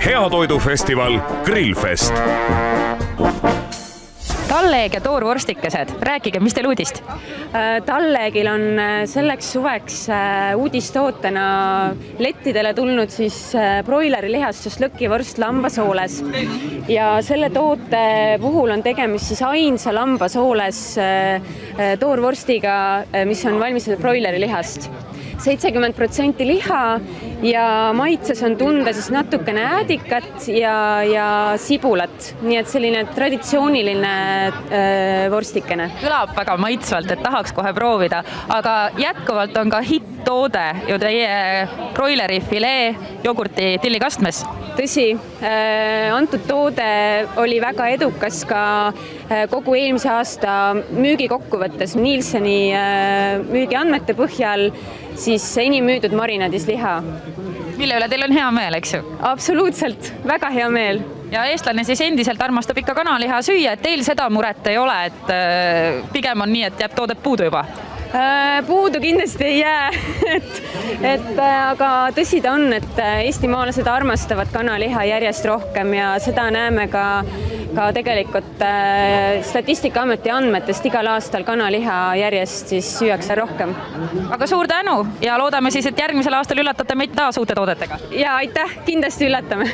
Heatoidufestival Grillfest. Talleg ja toorvorstikesed, rääkige, mis teil uudist? Tallegil on selleks suveks uudistootena lettidele tulnud siis broilerilihast šašlõkivorst lambasooles. Ja selle toote puhul on tegemist siis ainsa lambasooles toorvorstiga, mis on valmistatud broilerilihast. 70% liha ja maitses on tunda siis natukene äädikat ja sibulat. Nii et selline traditsiooniline vorstikene. Kõlab väga maitsvalt, et tahaks kohe proovida, aga jätkuvalt on ka hitt-toode ju teie broileri filee jogurti tillikastmes. Tõsi, antud toode oli väga edukas ka kogu eelmise aasta müügikokkuvõttes Nielseni müügiandmete põhjal siis enim müüdud marinaadis liha. Mille üle teil on hea meel, eks ju? Absoluutselt, väga hea meel. Ja eestlane siis endiselt armastab ikka kanaliha süüa, et teil seda muret ei ole, et pigem on nii, et jääb toodet puudu juba? Puudu kindlasti ei jää, aga tõsi ta on, et eestimaalased armastavad kanaliha järjest rohkem ja seda näeme ka tegelikult Statistikaameti andmetest igal aastal kanaliha järjest siis süüakse rohkem. Aga suur tänu ja loodame siis, et järgmisel aastal üllatate meid taas uute toodetega. Ja aitäh, kindlasti üllatame.